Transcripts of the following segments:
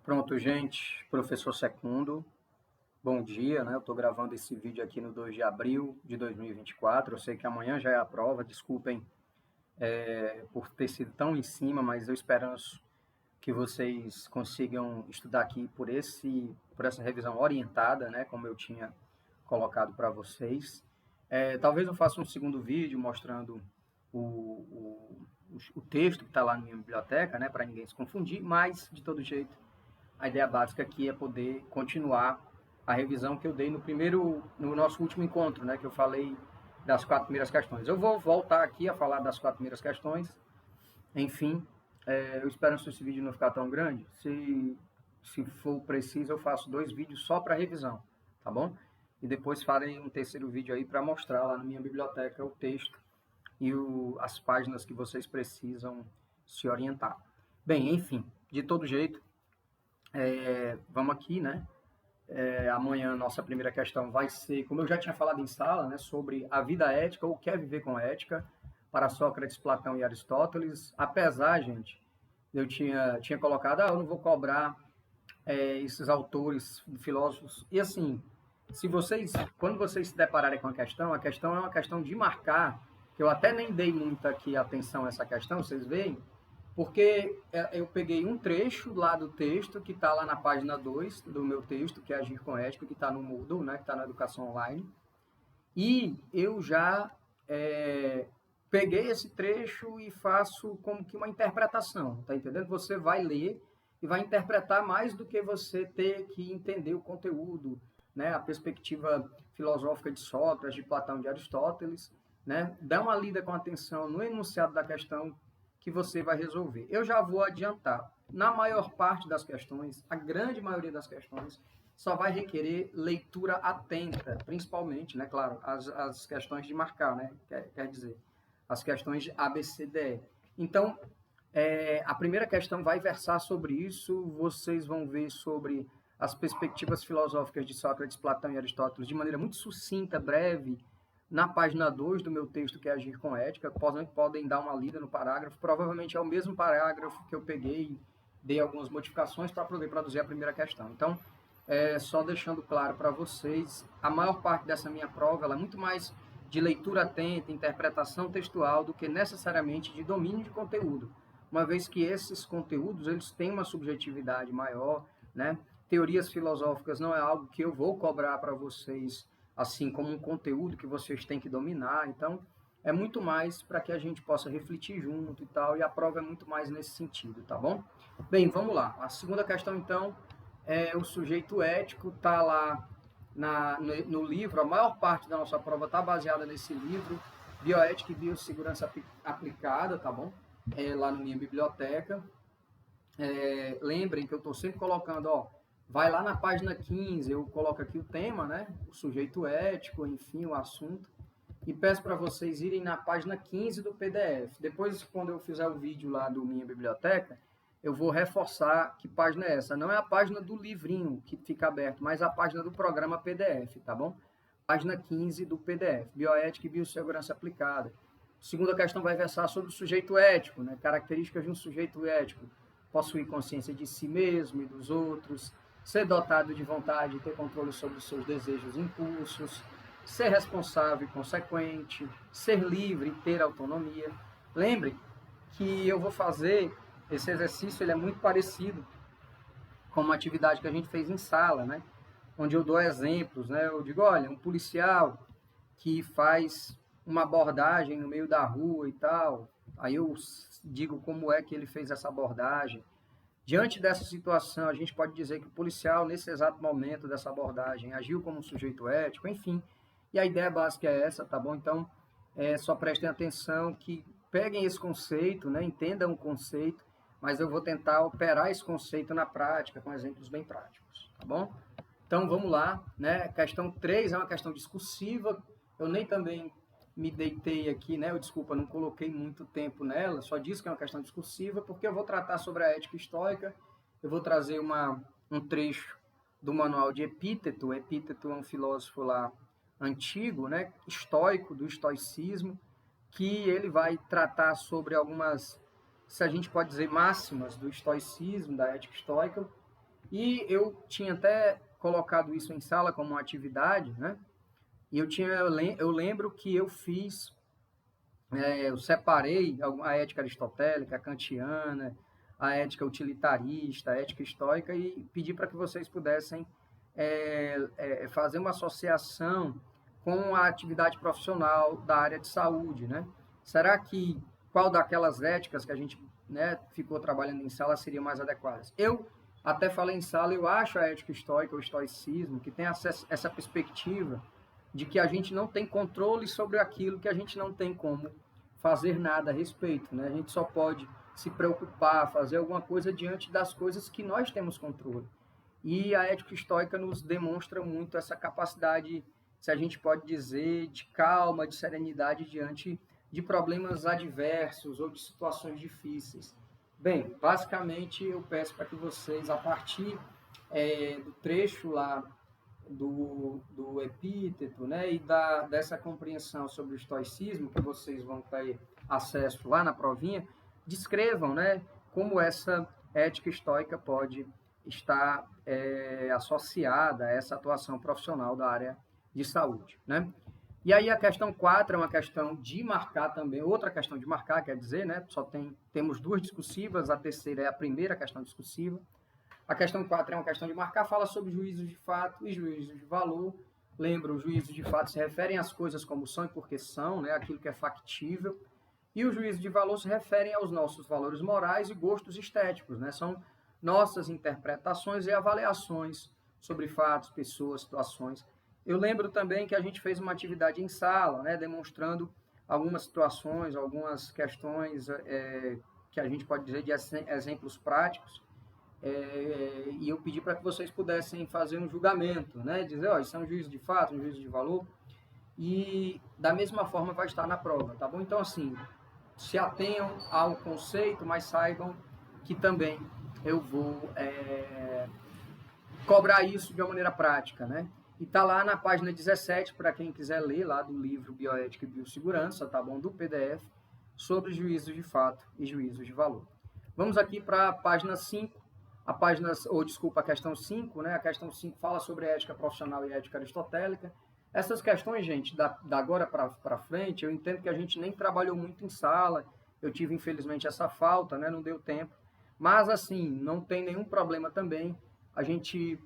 Pronto, gente. Professor Secundo, bom dia, né? Eu estou gravando esse vídeo aqui no 2 de abril de 2024. Eu sei que amanhã já é a prova, desculpem por ter sido tão em cima, mas eu espero que vocês consigam estudar aqui por essa revisão orientada, né? Como eu tinha colocado para vocês. Talvez eu faça um segundo vídeo mostrando o texto que está lá na minha biblioteca, né? Para ninguém se confundir, mas de todo jeito a ideia básica aqui é poder continuar a revisão que eu dei no nosso último encontro, né, que eu falei das 4 primeiras questões. Eu vou voltar aqui a falar das 4 primeiras questões. Enfim, eu espero que esse vídeo não ficar tão grande. Se for preciso, eu faço 2 vídeos só para revisão, tá bom? E depois farei um terceiro vídeo aí para mostrar lá na minha biblioteca o texto e as páginas que vocês precisam se orientar. Bem, enfim, de todo jeito, vamos aqui, né? Amanhã nossa primeira questão vai ser, como eu já tinha falado em sala, né, sobre a vida ética, ou o que é viver com ética, para Sócrates, Platão e Aristóteles. Apesar, gente, eu tinha colocado, eu não vou cobrar esses autores, filósofos. E assim, quando vocês se depararem com a questão é uma questão de marcar, que eu até nem dei muita aqui atenção a essa questão, vocês veem, porque eu peguei um trecho lá do texto, que está lá na página 2 do meu texto, que é Agir com Ética, que está no Moodle, né, que está na educação online, e eu já peguei esse trecho e faço como que uma interpretação, tá entendendo? Você vai ler e vai interpretar mais do que você ter que entender o conteúdo, né, a perspectiva filosófica de Sócrates, de Platão, de Aristóteles, né? Dá uma lida com atenção no enunciado da questão que você vai resolver. Eu já vou adiantar. Na maior parte das questões, a grande maioria das questões, só vai requerer leitura atenta, principalmente, né, claro, as questões de marcar, né, quer dizer, as questões de A, B, C, D, E. Então, a primeira questão vai versar sobre isso, vocês vão ver sobre as perspectivas filosóficas de Sócrates, Platão e Aristóteles de maneira muito sucinta, breve, na página 2 do meu texto, que é Agir com Ética. Podem dar uma lida no parágrafo. Provavelmente é o mesmo parágrafo que eu peguei, dei algumas modificações para poder produzir a primeira questão. Então, só deixando claro para vocês, a maior parte dessa minha prova ela é muito mais de leitura atenta, interpretação textual, do que necessariamente de domínio de conteúdo, uma vez que esses conteúdos eles têm uma subjetividade maior, né? Teorias filosóficas não é algo que eu vou cobrar para vocês assim como um conteúdo que vocês têm que dominar. Então, é muito mais para que a gente possa refletir junto e tal, e a prova é muito mais nesse sentido, tá bom? Bem, vamos lá. A segunda questão, então, é o sujeito ético, tá lá no livro, a maior parte da nossa prova está baseada nesse livro, Bioética e Biossegurança Aplicada, tá bom? Lá na minha biblioteca. Lembrem que eu estou sempre colocando, vai lá na página 15, eu coloco aqui o tema, né? O sujeito ético, enfim, o assunto. E peço para vocês irem na página 15 do PDF. Depois, quando eu fizer o vídeo lá do Minha Biblioteca, eu vou reforçar que página é essa. Não é a página do livrinho que fica aberto, mas a página do programa PDF, tá bom? Página 15 do PDF, Bioética e Biossegurança Aplicada. A segunda questão vai versar sobre o sujeito ético, né? Características de um sujeito ético. Possuir consciência de si mesmo e dos outros, ser dotado de vontade e ter controle sobre os seus desejos e impulsos, ser responsável e consequente, ser livre e ter autonomia. Lembre que eu vou fazer esse exercício, ele é muito parecido com uma atividade que a gente fez em sala, né? Onde eu dou exemplos, né? Eu digo, olha, um policial que faz uma abordagem no meio da rua e tal, aí eu digo como é que ele fez essa abordagem. Diante dessa situação, a gente pode dizer que o policial, nesse exato momento dessa abordagem, agiu como um sujeito ético, enfim. E a ideia básica é essa, tá bom? Então, só prestem atenção que peguem esse conceito, né? Entendam o conceito, mas eu vou tentar operar esse conceito na prática, com exemplos bem práticos, tá bom? Então, vamos lá, né? Questão 3 é uma questão discursiva. Eu nem também me deitei aqui, né? Desculpa, não coloquei muito tempo nela, só disse que é uma questão discursiva, porque eu vou tratar sobre a ética estoica, eu vou trazer um trecho do manual de Epíteto. Epíteto é um filósofo lá antigo, né? Estoico, do estoicismo, que ele vai tratar sobre algumas, se a gente pode dizer, máximas do estoicismo, da ética estoica, E eu tinha até colocado isso em sala como uma atividade, né? E eu lembro que eu fiz, eu separei a ética aristotélica, a kantiana, a ética utilitarista, a ética estoica e pedi para que vocês pudessem fazer uma associação com a atividade profissional da área de saúde, né? Será que qual daquelas éticas que a gente, né, ficou trabalhando em sala seria mais adequadas? Eu até falei em sala, eu acho a ética estoica, o estoicismo, que tem essa perspectiva de que a gente não tem controle sobre aquilo que a gente não tem como fazer nada a respeito, né? A gente só pode se preocupar, fazer alguma coisa diante das coisas que nós temos controle. E a ética estoica nos demonstra muito essa capacidade, se a gente pode dizer, de calma, de serenidade diante de problemas adversos ou de situações difíceis. Bem, basicamente eu peço para que vocês, a partir do trecho lá do epíteto, né, e dessa compreensão sobre o estoicismo, que vocês vão ter acesso lá na provinha, descrevam, né, como essa ética estoica pode estar associada a essa atuação profissional da área de saúde, né? E aí a questão 4 é uma questão de marcar também, outra questão de marcar, quer dizer, né, temos duas discursivas, a terceira é a primeira questão discursiva. A questão 4 é uma questão de marcar, fala sobre juízos de fato e juízos de valor. Lembra, os juízos de fato se referem às coisas como são e porque são, né, aquilo que é factível. E os juízos de valor se referem aos nossos valores morais e gostos estéticos, né? São nossas interpretações e avaliações sobre fatos, pessoas, situações. Eu lembro também que a gente fez uma atividade em sala, né, demonstrando algumas situações, algumas questões que a gente pode dizer de exemplos práticos, e eu pedi para que vocês pudessem fazer um julgamento, né, dizer, ó, isso é um juízo de fato, um juízo de valor, e da mesma forma vai estar na prova, tá bom? Então, assim, se atenham ao conceito, mas saibam que também eu vou cobrar isso de uma maneira prática, né? E tá lá na página 17, para quem quiser ler, lá do livro Bioética e Biossegurança, tá bom? Do PDF, sobre juízos de fato e juízos de valor. Vamos aqui para a página 5, a questão 5, né? A questão 5 fala sobre ética profissional e ética aristotélica. Essas questões, gente, da agora para frente, eu entendo que a gente nem trabalhou muito em sala, eu tive, infelizmente, essa falta, né? Não deu tempo. Mas, assim, não tem nenhum problema também.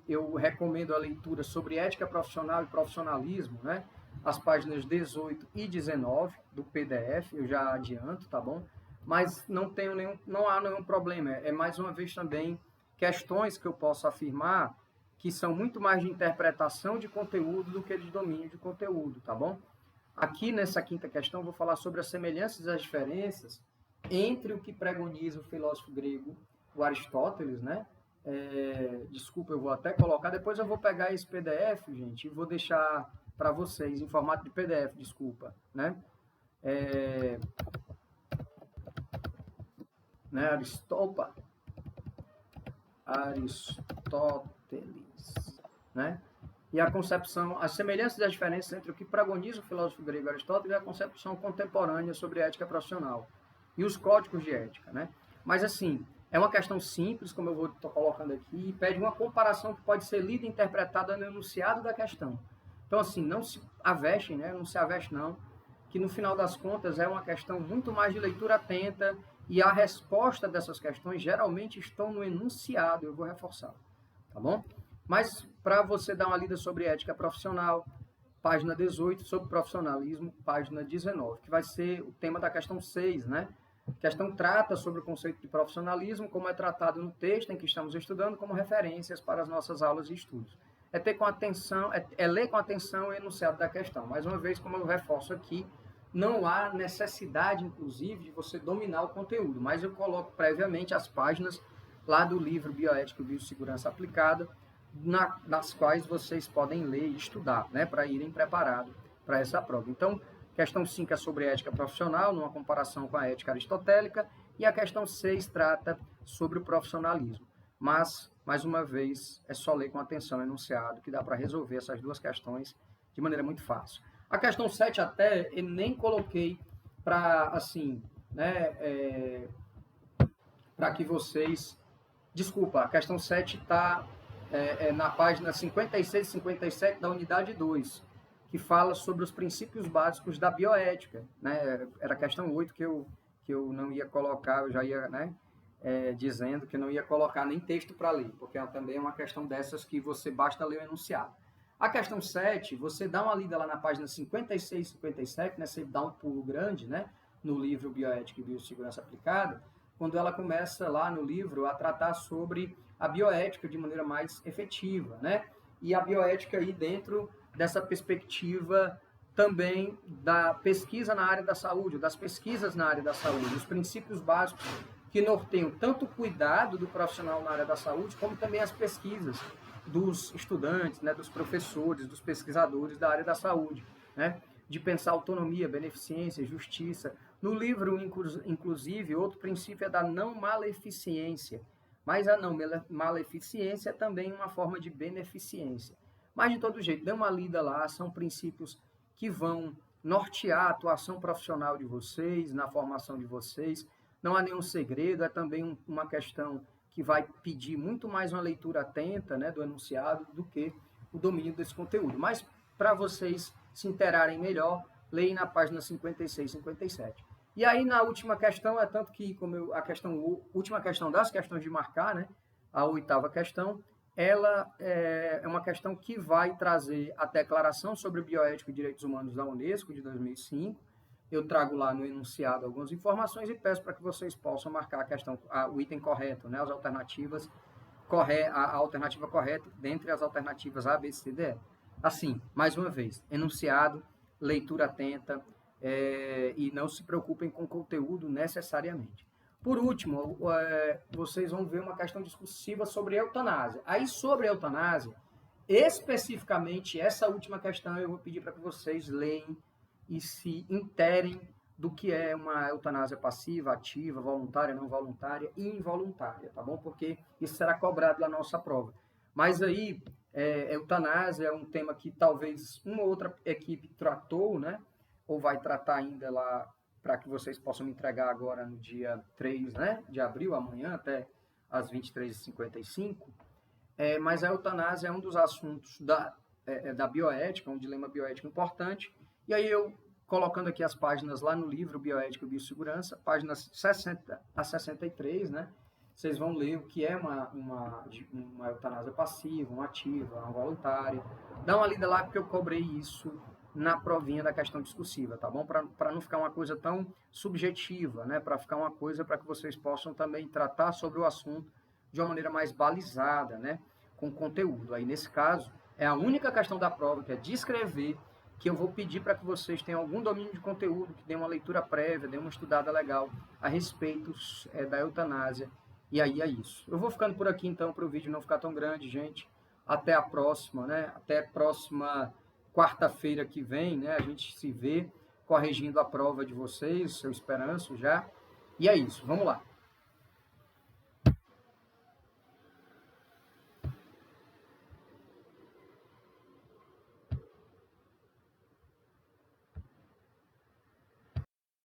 Eu recomendo a leitura sobre ética profissional e profissionalismo, né? As páginas 18 e 19 do PDF, eu já adianto, tá bom? Mas não há nenhum problema. É mais uma vez também questões que eu posso afirmar que são muito mais de interpretação de conteúdo do que de domínio de conteúdo, tá bom? Aqui nessa quinta questão eu vou falar sobre as semelhanças e as diferenças entre o que pregoniza o filósofo grego, o Aristóteles, né? Desculpa, eu vou até colocar, depois eu vou pegar esse PDF, gente, e vou deixar para vocês em formato de PDF, desculpa, né? Aristóteles, né? E a concepção, as semelhanças e as diferenças entre o que pregoniza o filósofo grego Aristóteles e a concepção contemporânea sobre ética profissional e os códigos de ética, né? Mas assim, é uma questão simples, como eu estou colocando aqui, e pede uma comparação que pode ser lida e interpretada no enunciado da questão. Então, assim, não se avestem, né? Não se aveste, não, que no final das contas é uma questão muito mais de leitura atenta e a resposta dessas questões geralmente estão no enunciado, eu vou reforçar, tá bom? Mas para você dar uma lida sobre ética profissional, página 18, sobre profissionalismo, página 19, que vai ser o tema da questão 6, né? A questão trata sobre o conceito de profissionalismo, como é tratado no texto em que estamos estudando, como referências para as nossas aulas e estudos. É ter com atenção, ler com atenção o enunciado da questão. Mais uma vez, como eu reforço aqui, não há necessidade, inclusive, de você dominar o conteúdo, mas eu coloco previamente as páginas lá do livro Bioética e Biossegurança Aplicada, nas quais vocês podem ler e estudar, né, para irem preparados para essa prova. Então, questão 5 é sobre ética profissional, numa comparação com a ética aristotélica, e a questão 6 trata sobre o profissionalismo. Mas, mais uma vez, é só ler com atenção o enunciado, que dá para resolver essas duas questões de maneira muito fácil. A questão 7 até eu nem coloquei para, assim, né, para que vocês... Desculpa, a questão 7 está na página 56 e 57 da unidade 2, que fala sobre os princípios básicos da bioética, né? Era a questão 8 que eu não ia colocar, eu já ia, né, dizendo que eu não ia colocar nem texto para ler, porque também é uma questão dessas que você basta ler o enunciado. A questão 7, você dá uma lida lá na página 56 e 57, né, você dá um pulo grande, né, no livro Bioética e Biossegurança Aplicada, quando ela começa lá no livro a tratar sobre a bioética de maneira mais efetiva, né? E a bioética aí dentro dessa perspectiva também da pesquisa na área da saúde, das pesquisas na área da saúde, os princípios básicos que norteiam tanto o cuidado do profissional na área da saúde, como também as pesquisas dos estudantes, né, dos professores, dos pesquisadores da área da saúde, né? De pensar autonomia, beneficência, justiça. No livro, inclusive, outro princípio é da não maleficência, mas a não maleficência é também uma forma de beneficência. Mas, de todo jeito, dê uma lida lá, são princípios que vão nortear a atuação profissional de vocês, na formação de vocês. Não há nenhum segredo, é também uma questão que vai pedir muito mais uma leitura atenta, né, do enunciado do que o domínio desse conteúdo. Mas, para vocês se interarem melhor, leem na página 56 e 57. E aí, na última questão, é tanto que, como última questão das questões de marcar, né, a 8ª questão, ela é uma questão que vai trazer a Declaração sobre Bioética e Direitos Humanos da Unesco, de 2005. Eu trago lá no enunciado algumas informações e peço para que vocês possam marcar a questão, o item correto, né, as alternativas, a alternativa correta dentre as alternativas A, B, C, D, E. Assim, mais uma vez, enunciado, leitura atenta, e não se preocupem com o conteúdo necessariamente. Por último, vocês vão ver uma questão discursiva sobre eutanásia. Aí, sobre eutanásia, especificamente essa última questão, eu vou pedir para que vocês leem e se interem do que é uma eutanásia passiva, ativa, voluntária, não voluntária e involuntária, tá bom? Porque isso será cobrado na nossa prova. Mas aí, eutanásia é um tema que talvez uma ou outra equipe tratou, né? Ou vai tratar ainda lá, para que vocês possam me entregar agora no dia 3, né, de abril, amanhã, até às 23h55. Mas a eutanásia é um dos assuntos da bioética, um dilema bioético importante. E aí eu, colocando aqui as páginas lá no livro Bioética e Biossegurança, páginas 60 a 63, né, vocês vão ler o que é uma eutanásia passiva, uma ativa, uma voluntária. Dá uma lida lá, porque eu cobrei isso na provinha da questão discursiva, tá bom? Para não ficar uma coisa tão subjetiva, né? Para ficar uma coisa para que vocês possam também tratar sobre o assunto de uma maneira mais balizada, né? Com conteúdo. Aí, nesse caso, é a única questão da prova, que é descrever, que eu vou pedir para que vocês tenham algum domínio de conteúdo, que dêem uma leitura prévia, dêem uma estudada legal a respeito da eutanásia. E aí é isso. Eu vou ficando por aqui, então, para o vídeo não ficar tão grande, gente. Até a próxima, né? Até a próxima quarta-feira que vem, né, a gente se vê corrigindo a prova de vocês, eu esperanço já. E é isso, vamos lá.